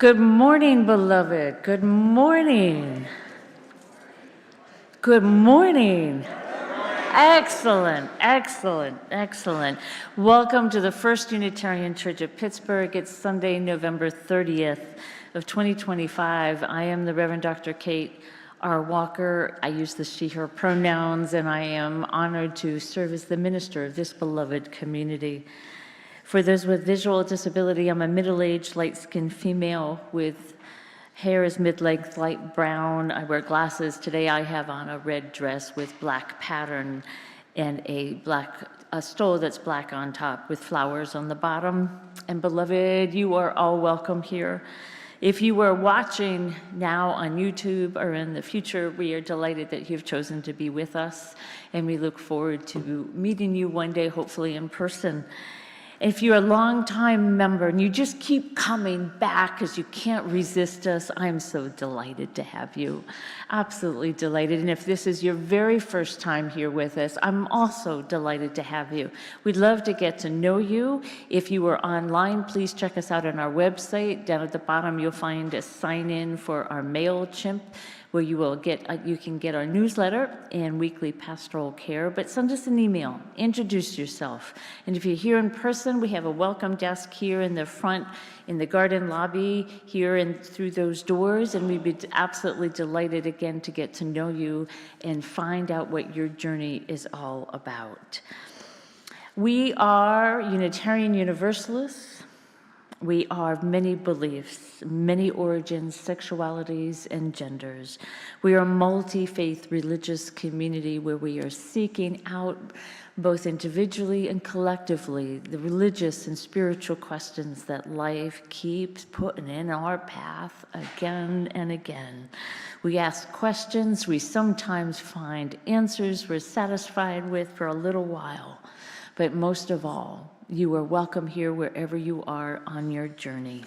Good morning, beloved. Good morning. Good morning. Excellent, excellent, excellent. Welcome to the First Unitarian Church of Pittsburgh. It's Sunday, November 30th of 2025. I am the Reverend Dr. Kate R. Walker. I use the she, her pronouns, and I am honored to serve as the minister of this beloved community. For those with visual disability, I'm a middle-aged, light-skinned female with hair is mid-length, light brown. I wear glasses. Today I have on a red dress with black pattern and a stole that's black on top with flowers on the bottom. And beloved, you are all welcome here. If you are watching now on YouTube or in the future, we are delighted that you've chosen to be with us, and we look forward to meeting you one day, hopefully in person. If you're a longtime member and you just keep coming back because you can't resist us, I'm so delighted to have you. Absolutely delighted. And if this is your very first time here with us, I'm also delighted to have you. We'd love to get to know you. If you are online, please check us out on our website. Down at the bottom, you'll find a sign in for our MailChimp, where you can get our newsletter and weekly pastoral care, but send us an email, introduce yourself. And if you're here in person, we have a welcome desk here in the front, in the garden lobby, here and through those doors, and we'd be absolutely delighted again to get to know you and find out what your journey is all about. We are Unitarian Universalists. We are many beliefs, many origins, sexualities, and genders. We are a multi-faith religious community where we are seeking out, both individually and collectively, the religious and spiritual questions that life keeps putting in our path again and again. We ask questions, we sometimes find answers we're satisfied with for a little while, but most of all, you are welcome here wherever you are on your journey.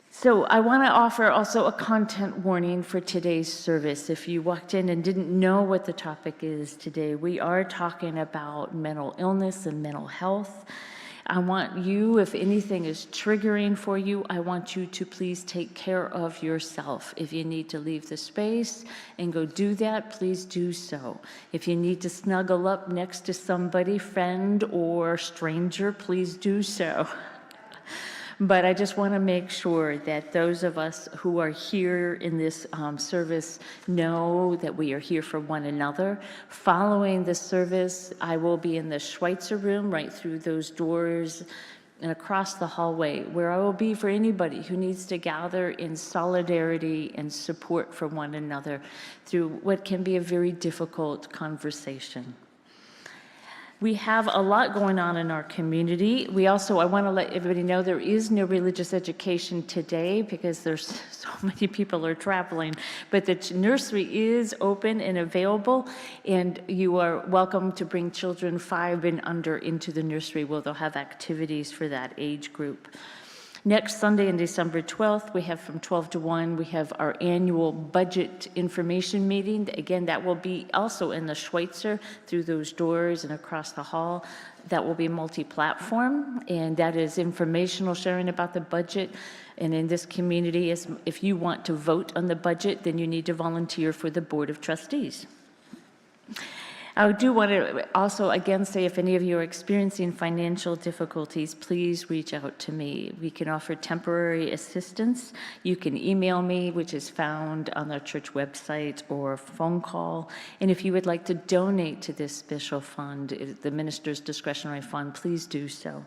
So I want to offer also a content warning for today's service. If you walked in and didn't know what the topic is today, we are talking about mental illness and mental health. I want you, if anything is triggering for you, I want you to please take care of yourself. If you need to leave the space and go do that, please do so. If you need to snuggle up next to somebody, friend or stranger, please do so. But I just want to make sure that those of us who are here in this service know that we are here for one another. Following the service, I will be in the Schweitzer room right through those doors and across the hallway, where I will be for anybody who needs to gather in solidarity and support for one another through what can be a very difficult conversation. We have a lot going on in our community. I want to let everybody know there is no religious education today because there's so many people are traveling, but the nursery is open and available, and you are welcome to bring children 5 and under into the nursery where they'll have activities for that age group. Next Sunday, on December 12th, we have from 12 to 1, we have our annual budget information meeting. Again, that will be also in the Schweitzer through those doors and across the hall. That will be multi-platform, and that is informational sharing about the budget. And in this community, if you want to vote on the budget, then you need to volunteer for the Board of Trustees. I do want to also again say, if any of you are experiencing financial difficulties, please reach out to me. We can offer temporary assistance. You can email me, which is found on the church website, or phone call. And if you would like to donate to this special fund, the Minister's Discretionary Fund, please do so.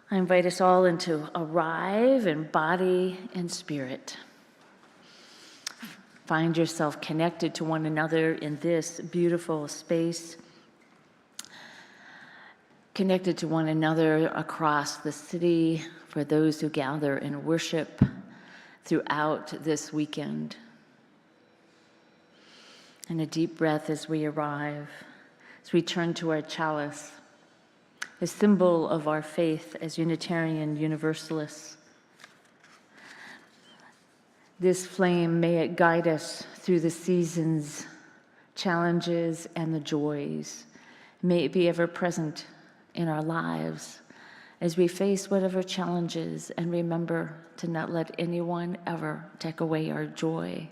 I invite us all into arrive in body and spirit. Find yourself connected to one another in this beautiful space, connected to one another across the city for those who gather and worship throughout this weekend. And a deep breath as we arrive, as we turn to our chalice, a symbol of our faith as Unitarian Universalists. This flame, may it guide us through the seasons, challenges, and the joys. May it be ever present in our lives as we face whatever challenges, and remember to not let anyone ever take away our joy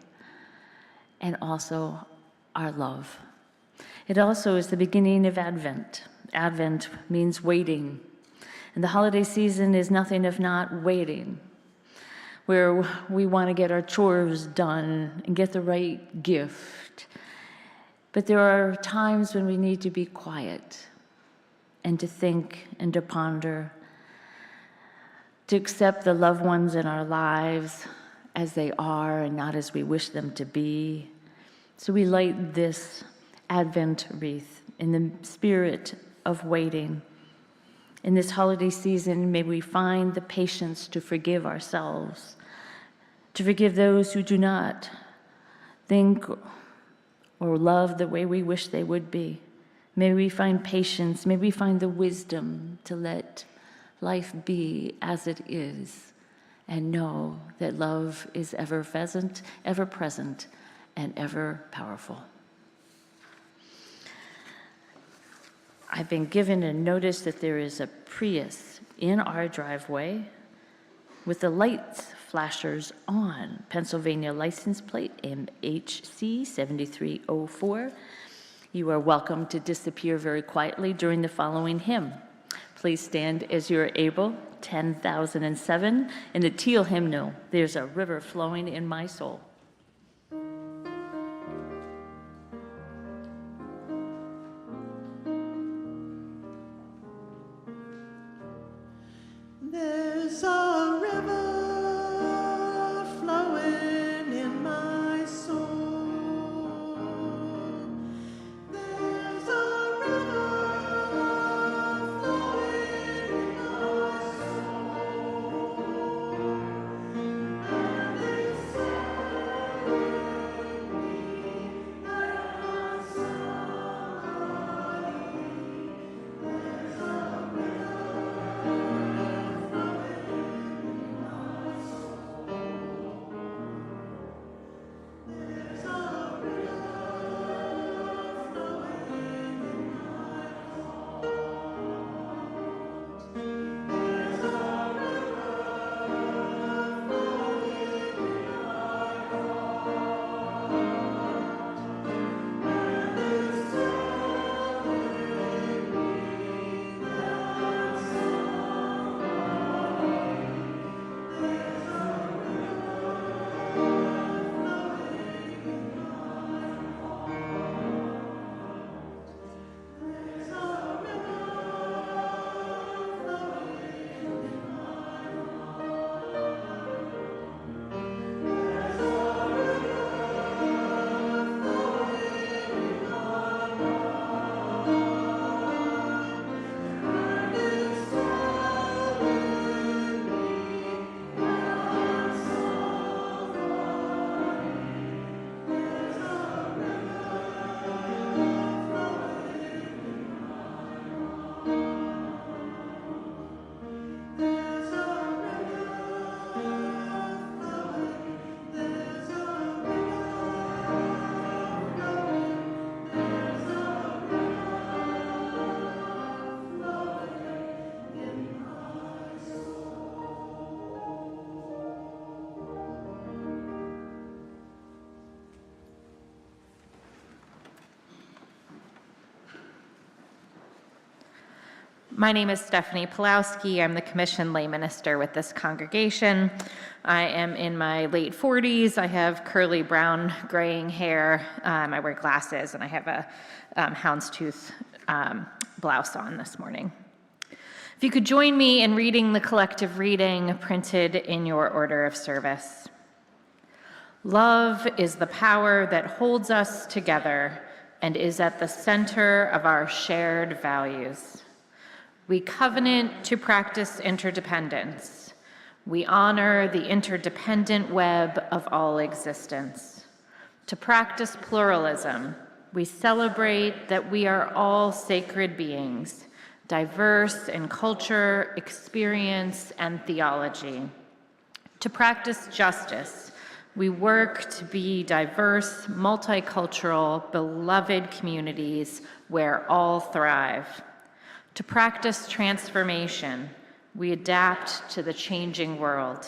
and also our love. It also is the beginning of Advent. Advent means waiting, and the holiday season is nothing if not waiting, where we want to get our chores done and get the right gift. But there are times when we need to be quiet and to think and to ponder, to accept the loved ones in our lives as they are and not as we wish them to be. So we light this Advent wreath in the spirit of waiting. In this holiday season, may we find the patience to forgive ourselves, to forgive those who do not think or love the way we wish they would be. May we find patience, may we find the wisdom to let life be as it is and know that love is ever present, and ever powerful. I've been given a notice that there is a Prius in our driveway with the lights flashers on, Pennsylvania license plate MHC 7304. You are welcome to disappear very quietly during the following hymn. Please stand as you are able. 10,007 in the Teal hymnal, There's a River Flowing in My Soul. There's a river flowing in my soul. There's a river flowing in my soul. And it's telling me that I'm somebody. There's a river. My name is Stephanie Pulowski. I'm the commissioned lay minister with this congregation. I am in my late 40s. I have curly brown graying hair. I wear glasses, and I have a houndstooth blouse on this morning. If you could join me in reading the collective reading printed in your order of service. Love is the power that holds us together and is at the center of our shared values. We covenant to practice interdependence. We honor the interdependent web of all existence. To practice pluralism, we celebrate that we are all sacred beings, diverse in culture, experience, and theology. To practice justice, we work to be diverse, multicultural, beloved communities where all thrive. To practice transformation, we adapt to the changing world.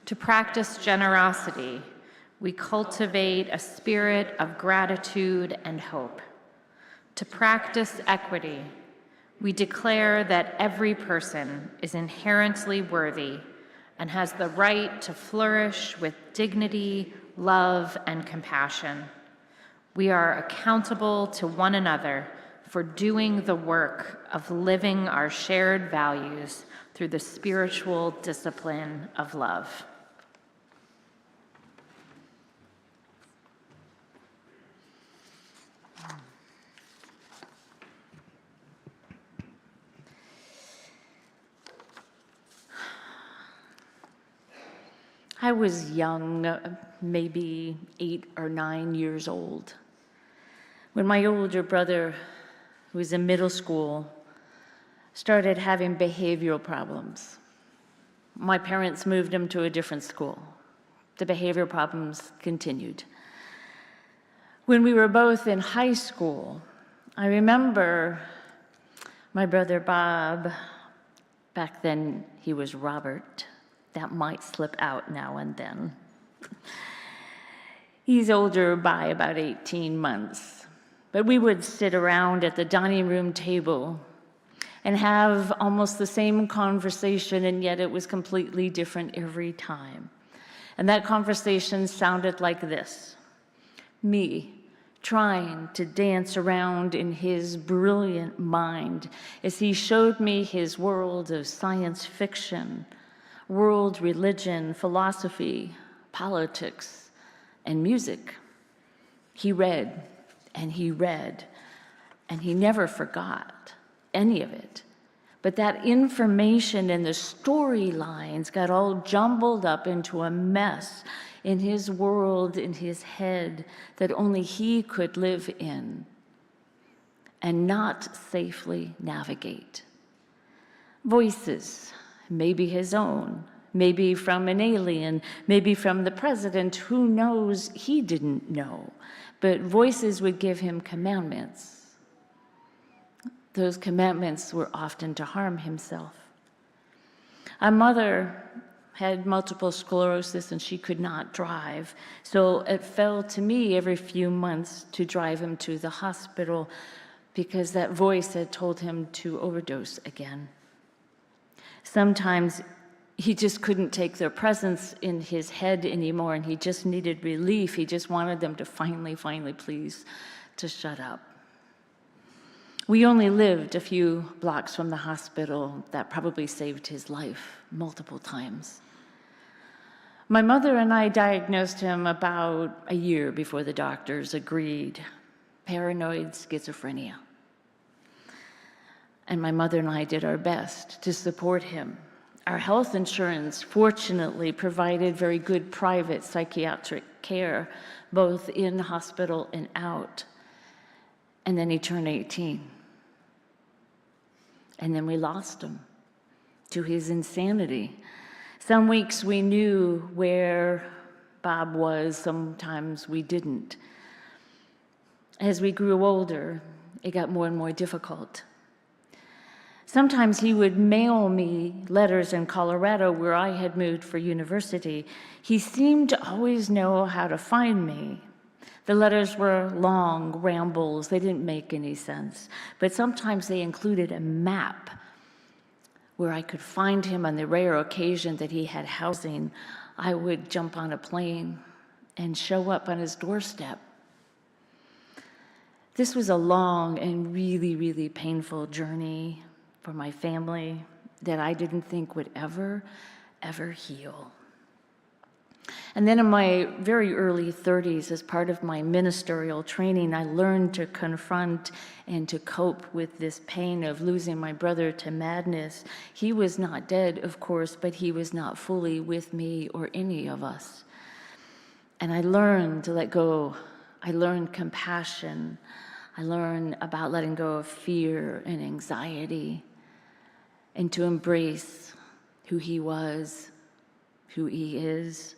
To practice generosity, we cultivate a spirit of gratitude and hope. To practice equity, we declare that every person is inherently worthy and has the right to flourish with dignity, love, and compassion. We are accountable to one another for doing the work of living our shared values through the spiritual discipline of love. I was young, maybe 8 or 9 years old, when my older brother, who was in middle school, started having behavioral problems. My parents moved him to a different school. The behavioral problems continued. When we were both in high school, I remember my brother Bob, back then he was Robert, that might slip out now and then. He's older by about 18 months, but we would sit around at the dining room table and have almost the same conversation, and yet it was completely different every time. And that conversation sounded like this: me trying to dance around in his brilliant mind as he showed me his world of science fiction, world religion, philosophy, politics, and music. He read, and he read, and he never forgot any of it. But that information and the storylines got all jumbled up into a mess in his world, in his head, that only he could live in and not safely navigate. Voices, maybe his own, maybe from an alien, maybe from the president, who knows, he didn't know. But voices would give him commandments. Those commandments were often to harm himself. Our mother had multiple sclerosis and she could not drive, so it fell to me every few months to drive him to the hospital because that voice had told him to overdose again. Sometimes he just couldn't take their presence in his head anymore, and he just needed relief. He just wanted them to finally, please, to shut up. We only lived a few blocks from the hospital. That probably saved his life multiple times. My mother and I diagnosed him about a year before the doctors agreed. Paranoid schizophrenia. And my mother and I did our best to support him. Our health insurance, fortunately, provided very good private psychiatric care, both in hospital and out. And then he turned 18. And then we lost him to his insanity. Some weeks we knew where Bob was, sometimes we didn't. As we grew older, it got more and more difficult. Sometimes he would mail me letters in Colorado where I had moved for university. He seemed to always know how to find me. The letters were long rambles. They didn't make any sense. But sometimes they included a map where I could find him on the rare occasion that he had housing. I would jump on a plane and show up on his doorstep. This was a long and really painful journey for my family that I didn't think would ever heal. And then in my very early 30s, as part of my ministerial training, I learned to confront and to cope with this pain of losing my brother to madness. He was not dead, of course, but he was not fully with me or any of us. And I learned to let go. I learned compassion. I learned about letting go of fear and anxiety, and to embrace who he was, who he is.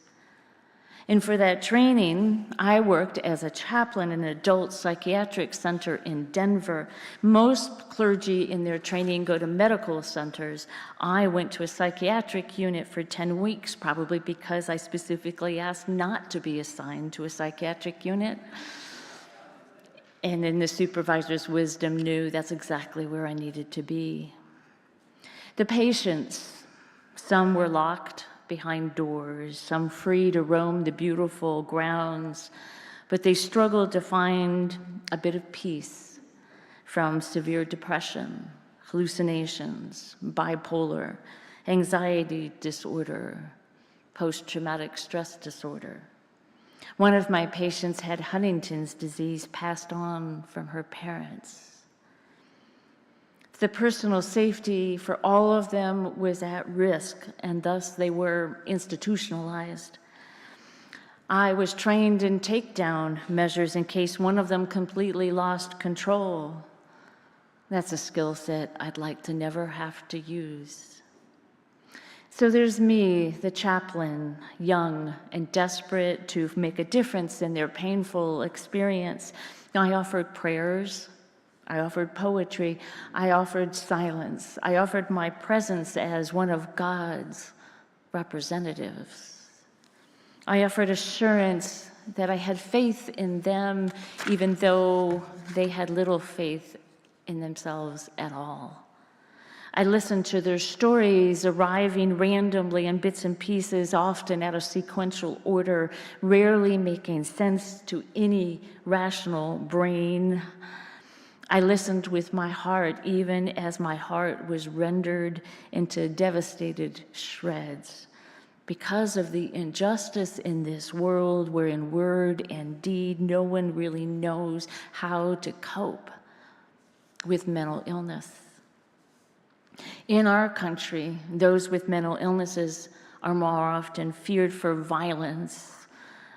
And for that training, I worked as a chaplain in an adult psychiatric center in Denver. Most clergy in their training go to medical centers. I went to a psychiatric unit for 10 weeks, probably because I specifically asked not to be assigned to a psychiatric unit. And in the supervisor's wisdom, knew that's exactly where I needed to be. The patients, some were locked behind doors, some free to roam the beautiful grounds, but they struggled to find a bit of peace from severe depression, hallucinations, bipolar, anxiety disorder, post-traumatic stress disorder. One of my patients had Huntington's disease passed on from her parents. The personal safety for all of them was at risk, and thus they were institutionalized. I was trained in takedown measures in case one of them completely lost control. That's a skill set I'd like to never have to use. So there's me, the chaplain, young and desperate to make a difference in their painful experience. I offered prayers. I offered poetry, I offered silence, I offered my presence as one of God's representatives. I offered assurance that I had faith in them, even though they had little faith in themselves at all. I listened to their stories arriving randomly in bits and pieces, often out of sequential order, rarely making sense to any rational brain. I listened with my heart, even as my heart was rendered into devastated shreds because of the injustice in this world where in word and deed no one really knows how to cope with mental illness. In our country, those with mental illnesses are more often feared for violence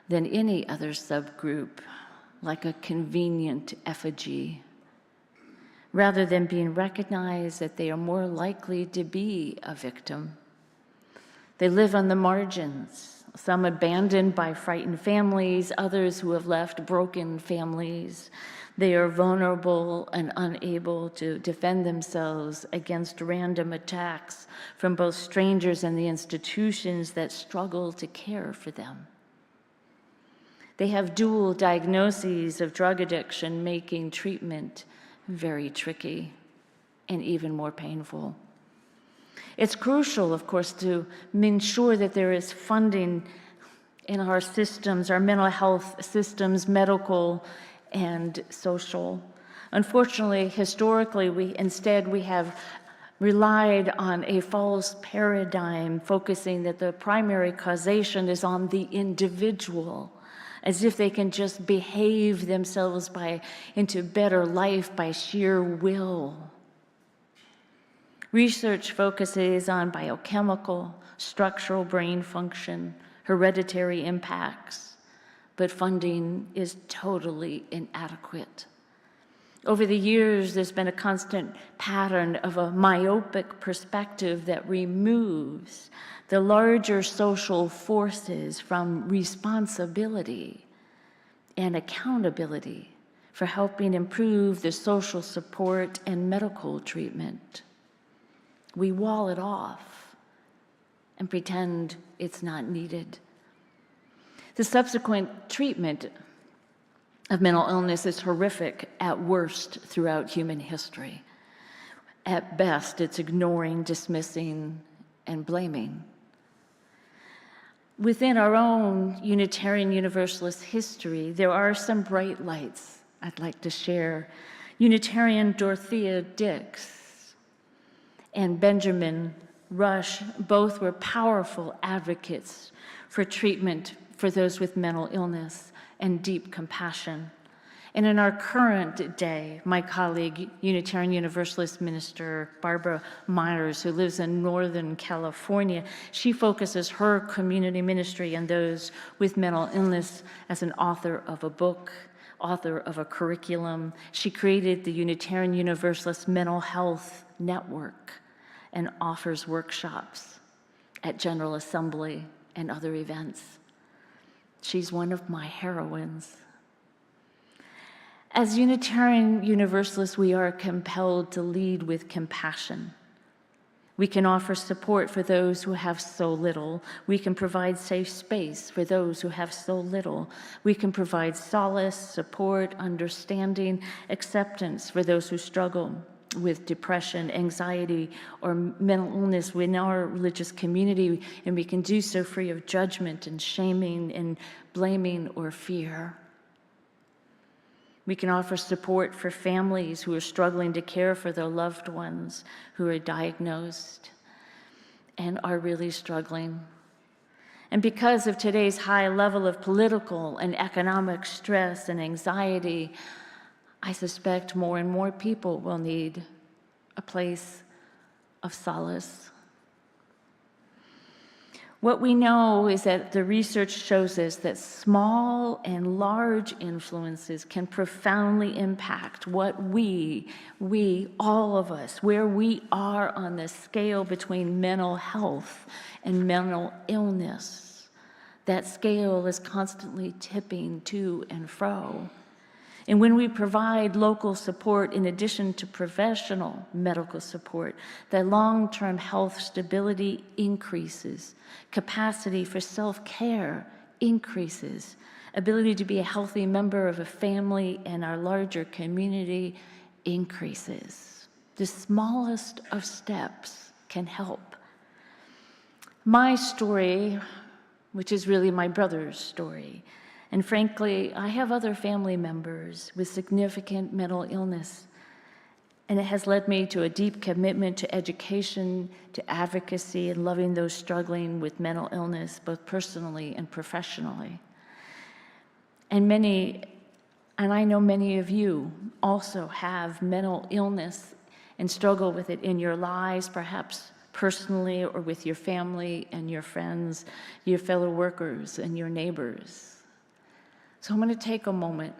than any other subgroup, like a convenient effigy, rather than being recognized that they are more likely to be a victim. They live on the margins, some abandoned by frightened families, others who have left broken families. They are vulnerable and unable to defend themselves against random attacks from both strangers and the institutions that struggle to care for them. They have dual diagnoses of drug addiction, making treatment very tricky and even more painful. It's crucial, of course, to ensure that there is funding in our systems, our mental health systems, medical and social. Unfortunately, historically, we have relied on a false paradigm, focusing that the primary causation is on the individual, as if they can just behave themselves into better life by sheer will. Research focuses on biochemical, structural brain function, hereditary impacts, but funding is totally inadequate. Over the years, there's been a constant pattern of a myopic perspective that removes the larger social forces from responsibility and accountability for helping improve the social support and medical treatment. We wall it off and pretend it's not needed. The subsequent treatment of mental illness is horrific at worst throughout human history. At best, it's ignoring, dismissing, and blaming. Within our own Unitarian Universalist history, there are some bright lights I'd like to share. Unitarian Dorothea Dix and Benjamin Rush both were powerful advocates for treatment for those with mental illness and deep compassion. And in our current day, my colleague, Unitarian Universalist minister Barbara Myers, who lives in Northern California, she focuses her community ministry on those with mental illness as an author of a book, author of a curriculum. She created the Unitarian Universalist Mental Health Network and offers workshops at General Assembly and other events. She's one of my heroines. As Unitarian Universalists, we are compelled to lead with compassion. We can offer support for those who have so little. We can provide safe space for those who have so little. We can provide solace, support, understanding, acceptance for those who struggle with depression, anxiety, or mental illness within our religious community, and we can do so free of judgment and shaming and blaming or fear. We can offer support for families who are struggling to care for their loved ones who are diagnosed and are really struggling. And because of today's high level of political and economic stress and anxiety, I suspect more and more people will need a place of solace. What we know is that the research shows us that small and large influences can profoundly impact what we, all of us, where we are on the scale between mental health and mental illness. That scale is constantly tipping to and fro. And when we provide local support in addition to professional medical support, the long-term health stability increases, capacity for self-care increases, ability to be a healthy member of a family and our larger community increases. The smallest of steps can help. My story, which is really my brother's story, and frankly, I have other family members with significant mental illness, and it has led me to a deep commitment to education, to advocacy, and loving those struggling with mental illness, both personally and professionally. And I know many of you also have mental illness and struggle with it in your lives, perhaps personally or with your family and your friends, your fellow workers and your neighbors. So I'm going to take a moment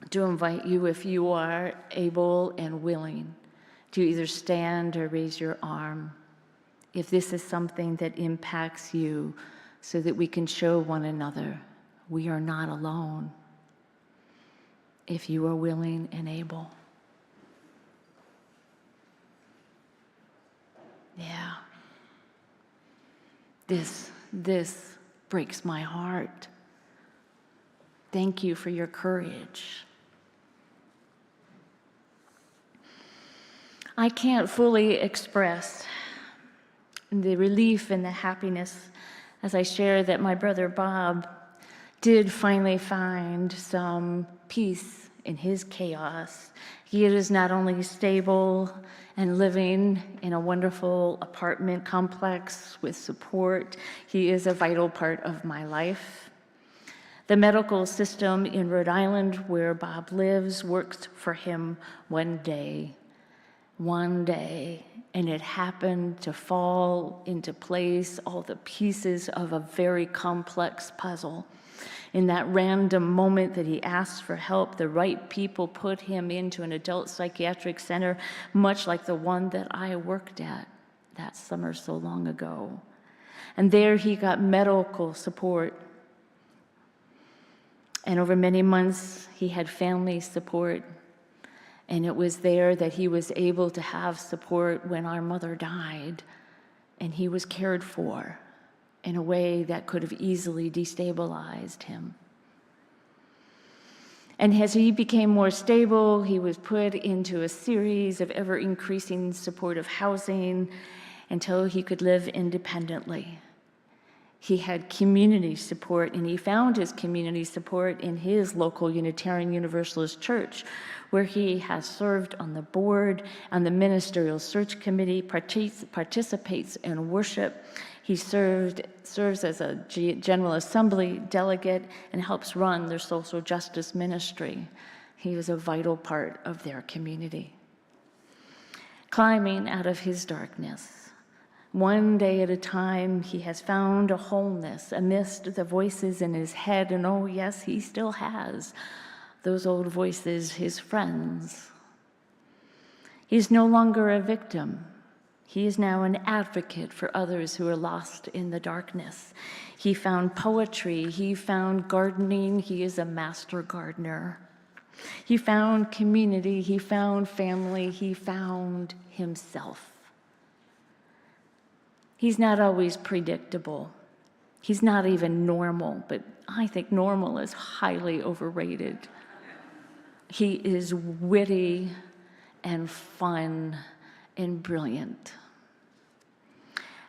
to invite you, if you are able and willing, to either stand or raise your arm if this is something that impacts you, so that we can show one another we are not alone, if you are willing and able. Yeah. This breaks my heart. Thank you for your courage. I can't fully express the relief and the happiness as I share that my brother Bob did finally find some peace in his chaos. He is not only stable and living in a wonderful apartment complex with support, he is a vital part of my life. The medical system in Rhode Island, where Bob lives, worked for him one day, and it happened to fall into place, all the pieces of a very complex puzzle. In that random moment that he asked for help, the right people put him into an adult psychiatric center, much like the one that I worked at that summer so long ago. And there he got medical support. And over many months, he had family support. And it was there that he was able to have support when our mother died. And he was cared for in a way that could have easily destabilized him. And as he became more stable, he was put into a series of ever-increasing supportive housing until he could live independently. He had community support, and he found his community support in his local Unitarian Universalist church, where he has served on the board, on the ministerial search committee, participates in worship. He serves as a General Assembly delegate and helps run their social justice ministry. He was a vital part of their community. Climbing out of his darkness, one day at a time, he has found a wholeness amidst the voices in his head, and oh yes, he still has those old voices, his friends. He's no longer a victim. He is now an advocate for others who are lost in the darkness. He found poetry. He found gardening. He is a master gardener. He found community. He found family. He found himself. He's not always predictable. He's not even normal, but I think normal is highly overrated. He is witty and fun and brilliant.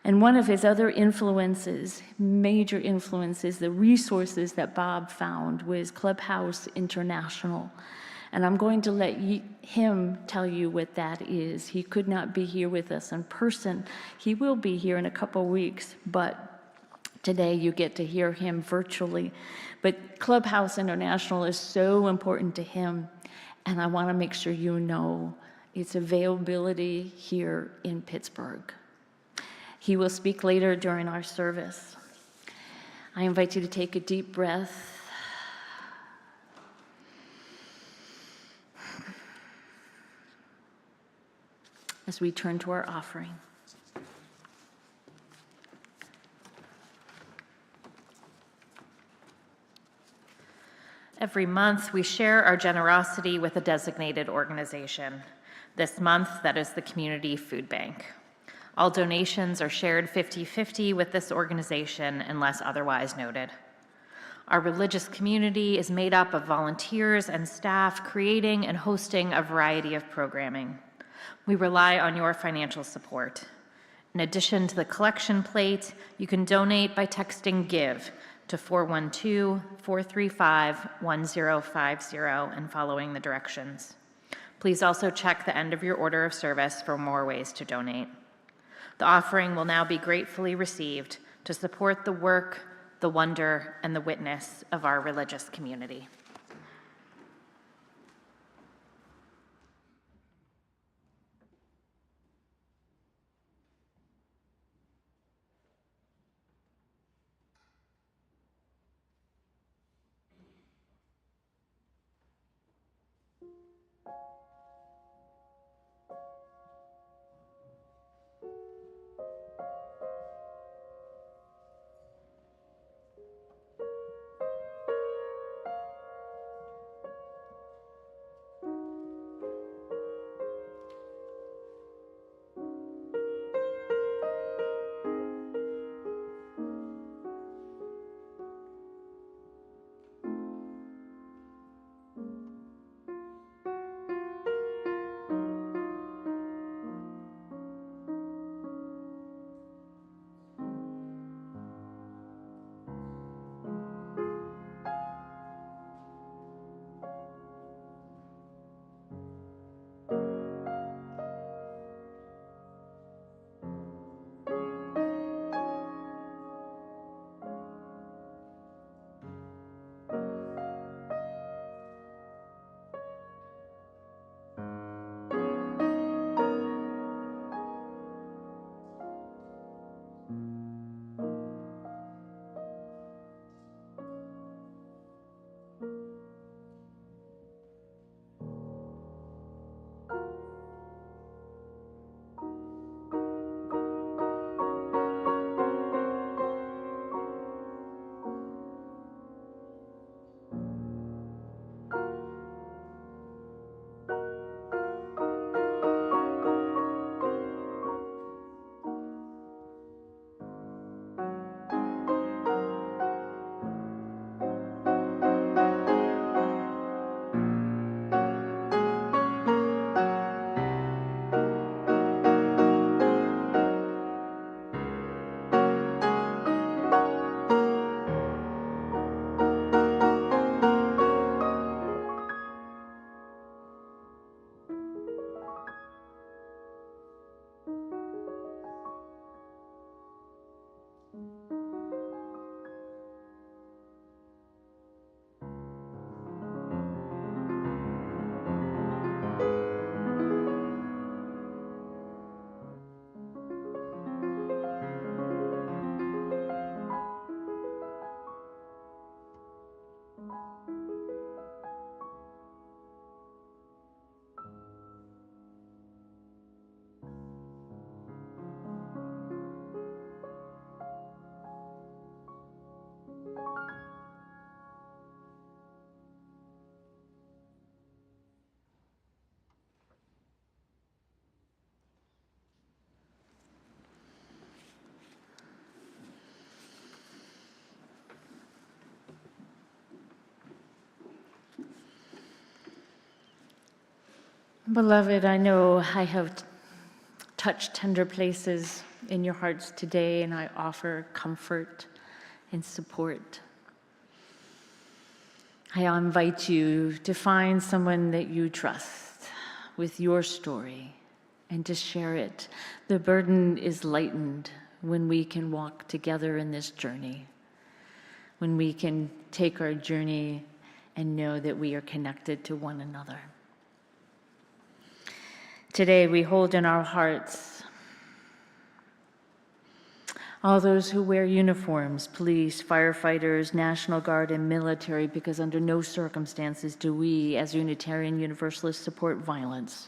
And one of his other influences, major influences, the resources that Bob found was Clubhouse International. And I'm going to let him tell you what that is. He could not be here with us in person. He will be here in a couple weeks, but today you get to hear him virtually. But Clubhouse International is so important to him, and I want to make sure you know its availability here in Pittsburgh. He will speak later during our service. I invite you to take a deep breath. As we turn to our offering. Every month, we share our generosity with a designated organization. This month, that is the Community Food Bank. All donations are shared 50-50 with this organization unless otherwise noted. Our religious community is made up of volunteers and staff creating and hosting a variety of programming. We rely on your financial support. In addition to the collection plate, you can donate by texting GIVE to 412-435-1050 and following the directions. Please also check the end of your order of service for more ways to donate. The offering will now be gratefully received to support the work, the wonder, and the witness of our religious community. Beloved, I know I have touched tender places in your hearts today, and I offer comfort and support. I invite you to find someone that you trust with your story and to share it. The burden is lightened when we can walk together in this journey, when we can take our journey and know that we are connected to one another. Today, we hold in our hearts all those who wear uniforms, police, firefighters, National Guard, and military, because under no circumstances do we, as Unitarian Universalists, support violence,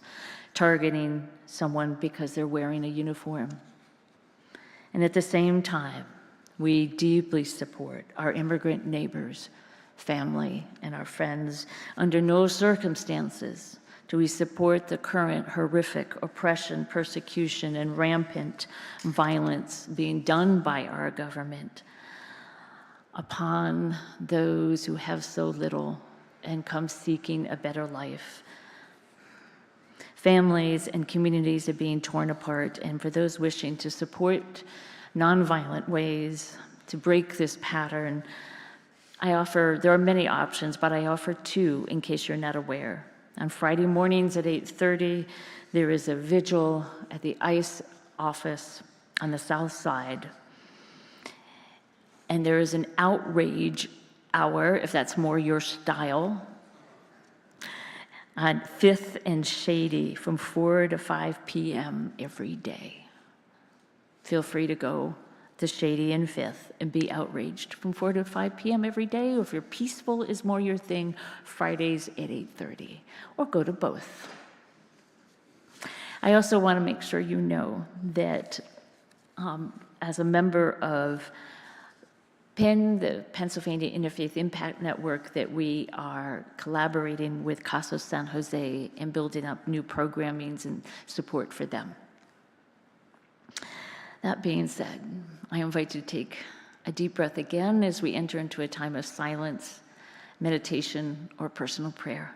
targeting someone because they're wearing a uniform. And at the same time, we deeply support our immigrant neighbors, family, and our friends. Under no circumstances do we support the current horrific oppression, persecution, and rampant violence being done by our government upon those who have so little and come seeking a better life. Families and communities are being torn apart, and for those wishing to support nonviolent ways to break this pattern, there are many options, but I offer two in case you're not aware. On Friday mornings at 8:30, there is a vigil at the ICE office on the south side. And there is an outrage hour, if that's more your style, on 5th and Shady from 4 to 5 p.m. every day. Feel free to go to Shady and 5th and be outraged from 4 to 5 p.m. every day, or if you're peaceful is more your thing, Fridays at 8:30, or go to both. I also want to make sure you know that as a member of PIN, the Pennsylvania Interfaith Impact Network, that we are collaborating with Casa San Jose and building up new programmings and support for them. That being said, I invite you to take a deep breath again as we enter into a time of silence, meditation, or personal prayer.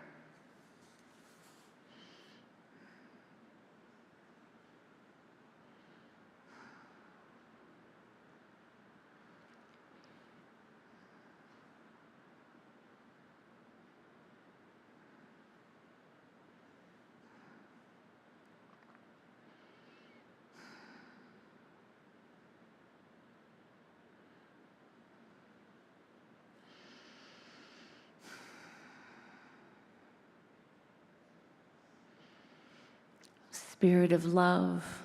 Spirit of love,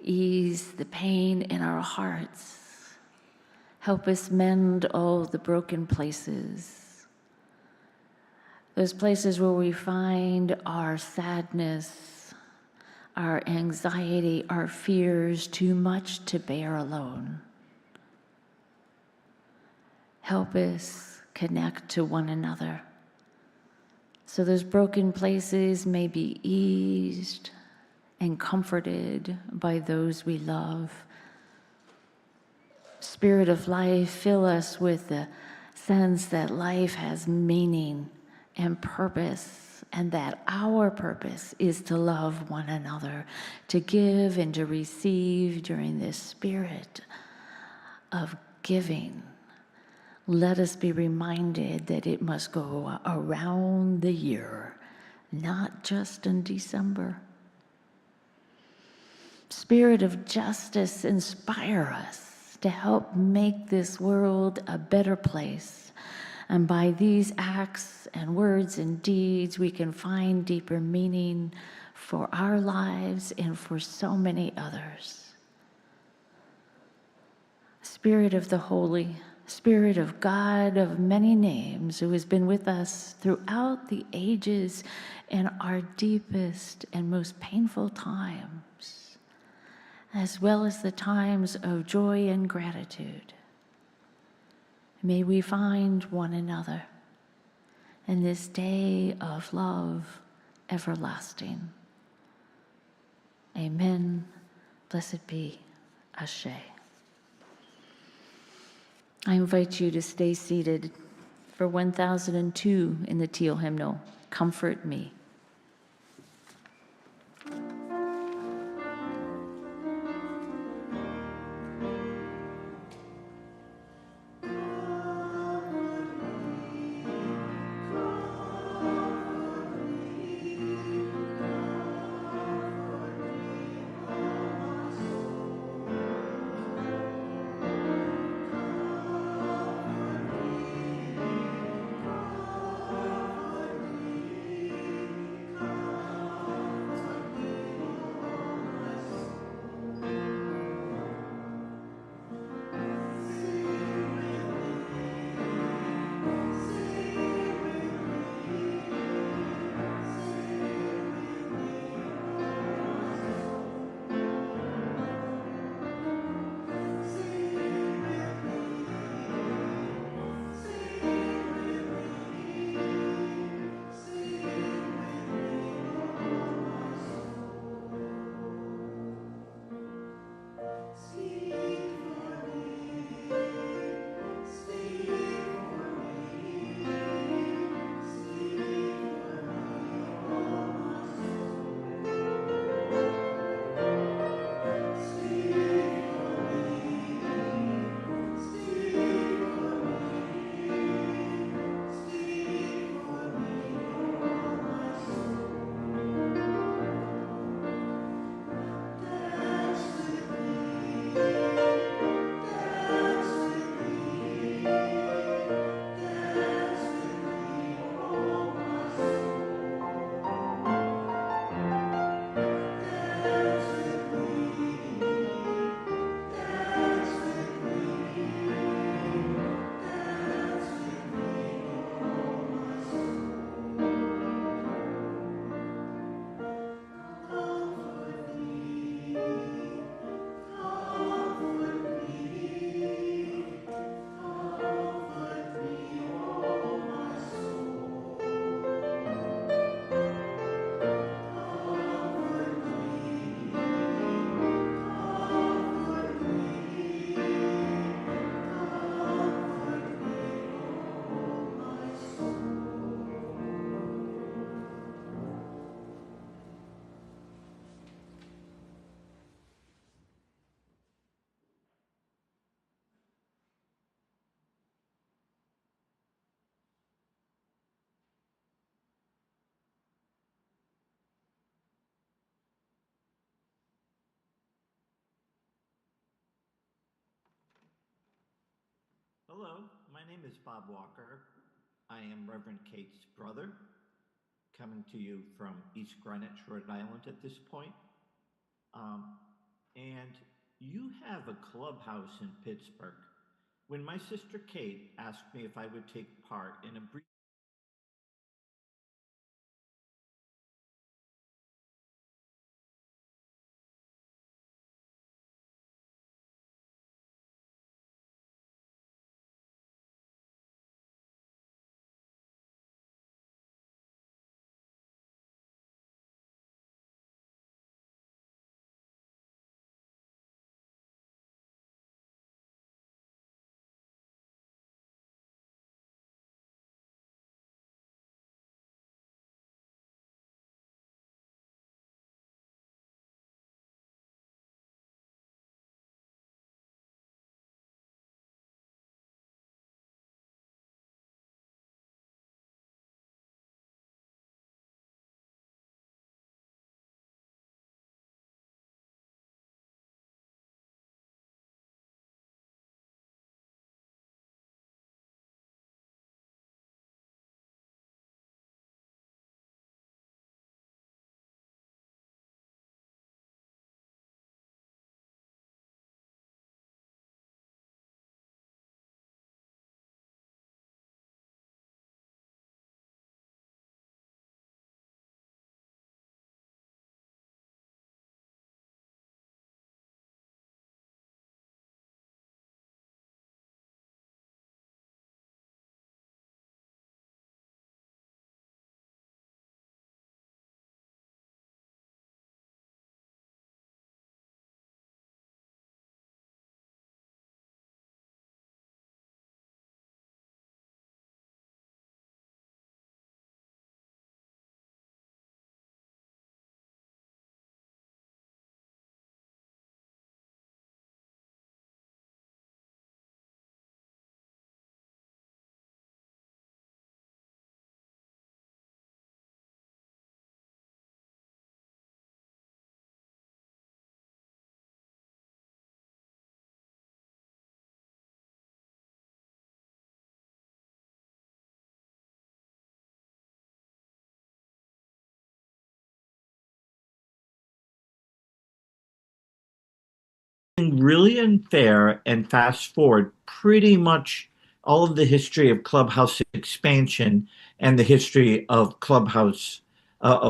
ease the pain in our hearts. Help us mend all the broken places. Those places where we find our sadness, our anxiety, our fears too much to bear alone. Help us connect to one another, so those broken places may be eased and comforted by those we love. Spirit of life, fill us with the sense that life has meaning and purpose, and that our purpose is to love one another, to give and to receive during this spirit of giving. Let us be reminded that it must go around the year, not just in December. Spirit of justice, inspire us to help make this world a better place. And by these acts and words and deeds, we can find deeper meaning for our lives and for so many others. Spirit of the holy, Spirit of God of many names, who has been with us throughout the ages in our deepest and most painful times, as well as the times of joy and gratitude. May we find one another in this day of love everlasting. Amen. Blessed be. Ashe. I invite you to stay seated for 1002 in the Teal hymnal, Comfort Me. Hello, my name is Bob Walker. I am Reverend Kate's brother, coming to you from East Greenwich, Rhode Island at this point. Um, and you have a clubhouse in Pittsburgh. When my sister Kate asked me if I would take part in a brief really unfair and fast forward pretty much all of the history of Clubhouse expansion and the history of Clubhouse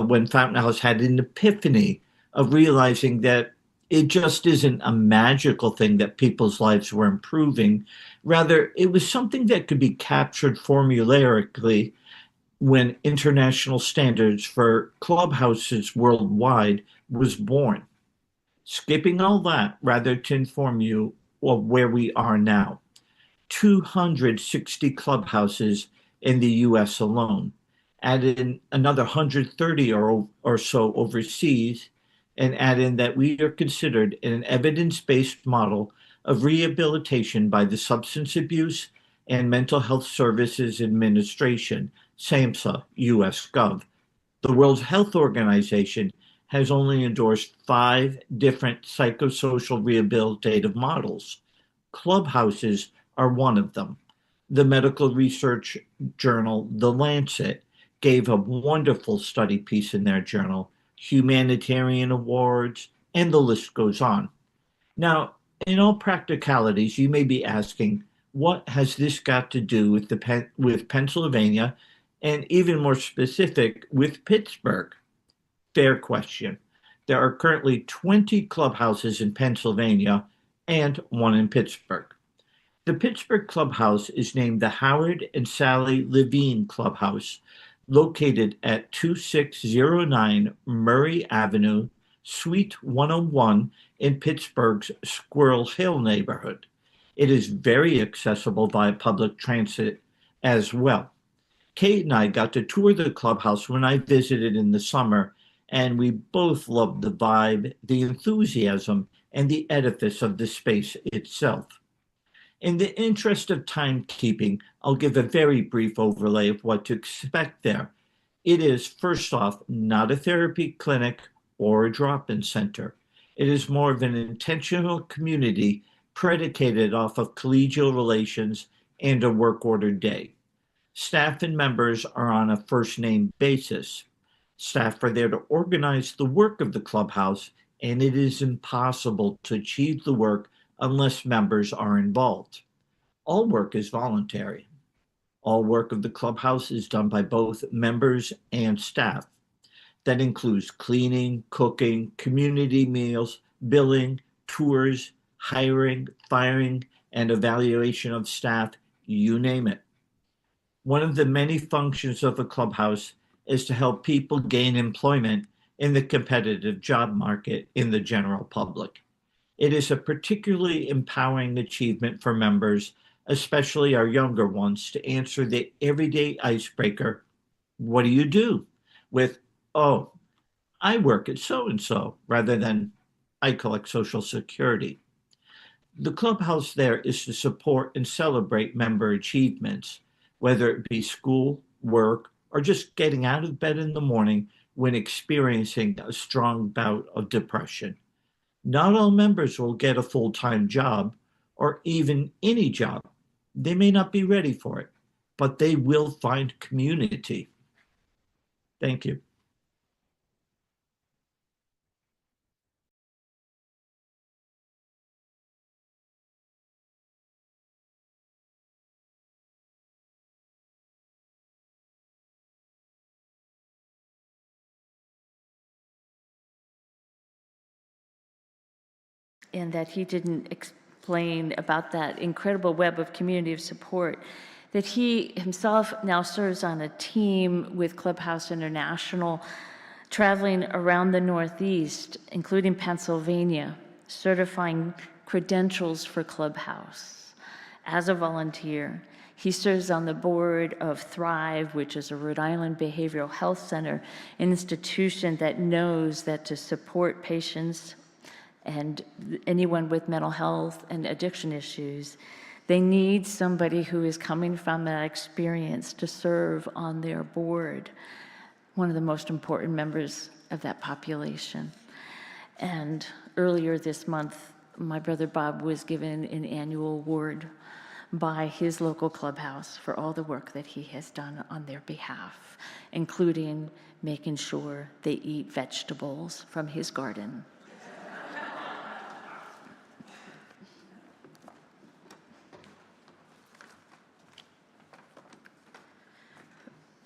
when Fountain House had an epiphany of realizing that it just isn't a magical thing that people's lives were improving. Rather, it was something that could be captured formularically when international standards for clubhouses worldwide was born. Skipping all that, rather to inform you of where we are now. 260 clubhouses in the US alone, add in another 130 or so overseas, and add in that we are considered an evidence based model of rehabilitation by the Substance Abuse and Mental Health Services Administration, SAMHSA, US Gov. The World Health Organization has only endorsed 5 different psychosocial rehabilitative models. Clubhouses are one of them. The medical research journal, The Lancet, gave a wonderful study piece in their journal, humanitarian awards, and the list goes on. Now, in all practicalities, you may be asking, what has this got to do with with Pennsylvania, and even more specific, with Pittsburgh? Fair question. There are currently 20 clubhouses in Pennsylvania and one in Pittsburgh. The Pittsburgh Clubhouse is named the Howard and Sally Levine Clubhouse, located at 2609 Murray Avenue, Suite 101 in Pittsburgh's Squirrel Hill neighborhood. It is very accessible via public transit as well. Kate and I got to tour the clubhouse when I visited in the summer, and we both loved the vibe, the enthusiasm, and the edifice of the space itself. In the interest of timekeeping, I'll give a very brief overlay of what to expect there. It is, first off, not a therapy clinic or a drop in center. It is more of an intentional community predicated off of collegial relations and a work order day. Staff and members are on a first name basis. Staff are there to organize the work of the clubhouse, and it is impossible to achieve the work unless members are involved. All work is voluntary. All work of the clubhouse is done by both members and staff. That includes cleaning, cooking, community meals, billing, tours, hiring, firing, and evaluation of staff, you name it. One of the many functions of a clubhouse is to help people gain employment in the competitive job market in the general public. It is a particularly empowering achievement for members, especially our younger ones, to answer the everyday icebreaker, "What do you do?" with, "Oh, I work at so-and-so," rather than, "I collect Social Security." The clubhouse there is to support and celebrate member achievements, whether it be school, work, or just getting out of bed in the morning when experiencing a strong bout of depression. Not all members will get a full-time job or even any job. They may not be ready for it, but they will find community. Thank you. And that he didn't explain about that incredible web of community of support, that he himself now serves on a team with Clubhouse International, traveling around the Northeast, including Pennsylvania, certifying credentials for Clubhouse. As a volunteer, he serves on the board of Thrive, which is a Rhode Island behavioral health center, an institution that knows that to support patients and anyone with mental health and addiction issues, they need somebody who is coming from that experience to serve on their board, one of the most important members of that population. And earlier this month, my brother Bob was given an annual award by his local clubhouse for all the work that he has done on their behalf, including making sure they eat vegetables from his garden.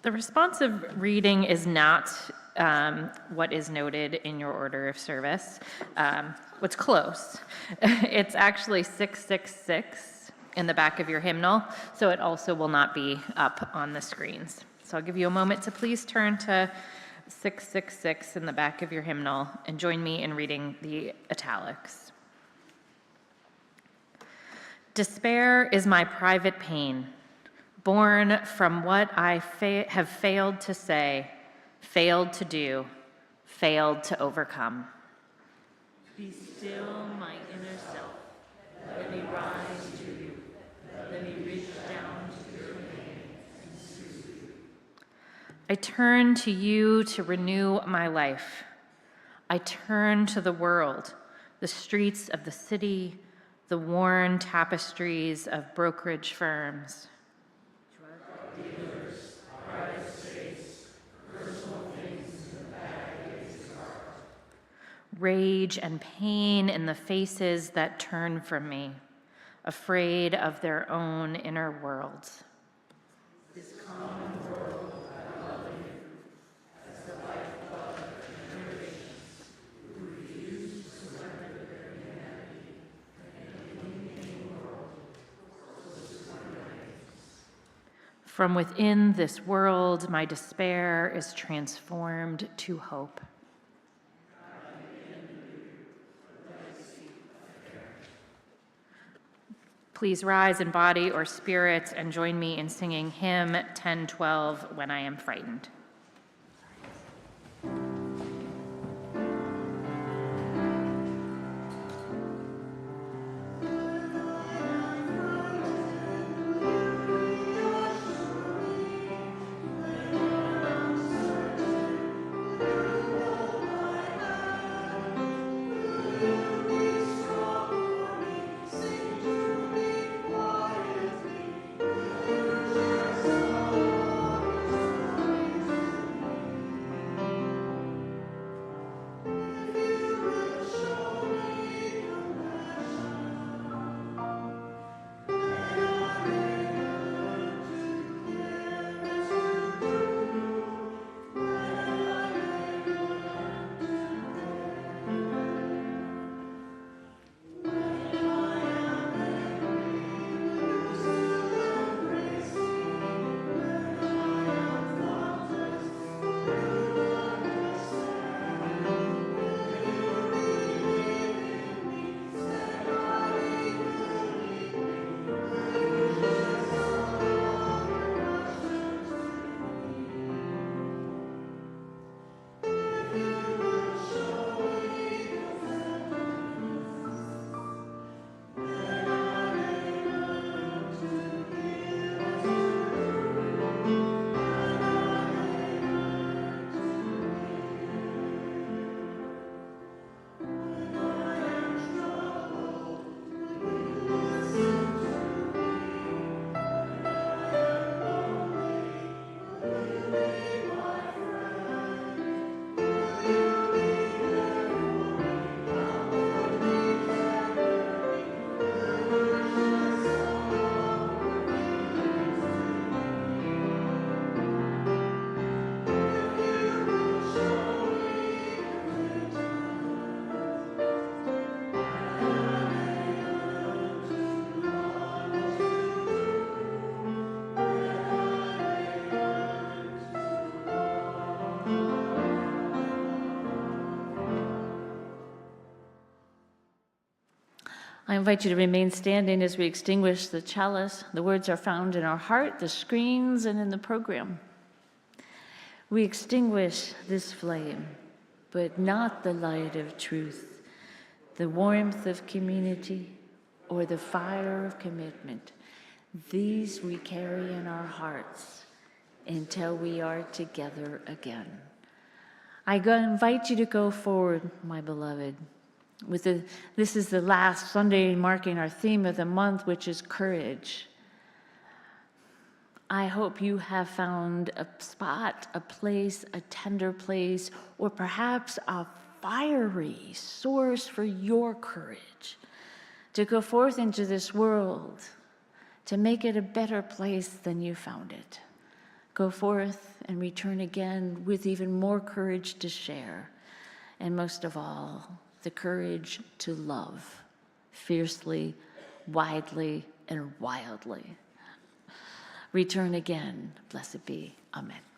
The responsive reading is not what is noted in your order of service. What's close. It's actually 666 in the back of your hymnal, so it also will not be up on the screens. So I'll give you a moment to please turn to 666 in the back of your hymnal and join me in reading the italics. Despair is my private pain, born from what I have failed to say, failed to do, failed to overcome. Be still, my inner self. Let me rise to you. Let me reach down to your hand. I turn to you to renew my life. I turn to the world, the streets of the city, the worn tapestries of brokerage firms. Rage and pain in the faces that turn from me, afraid of their own inner worlds. This common world, I love you, as the lifeblood of generations who refuse to surrender their humanity and illuminating world close to my reigns. From within this world, my despair is transformed to hope. Please rise in body or spirit and join me in singing hymn 1012, When I Am Frightened. Sing to me quietly. I invite you to remain standing as we extinguish the chalice. The words are found in our heart, the screens, and in the program. We extinguish this flame, but not the light of truth, the warmth of community, or the fire of commitment. These we carry in our hearts until we are together again. I invite you to go forward, my beloved. This is the last Sunday marking our theme of the month, which is courage. I hope you have found a spot, a place, a tender place, or perhaps a fiery source for your courage to go forth into this world, to make it a better place than you found it. Go forth and return again with even more courage to share, and most of all, the courage to love fiercely, widely, and wildly. Return again. Blessed be. Amen.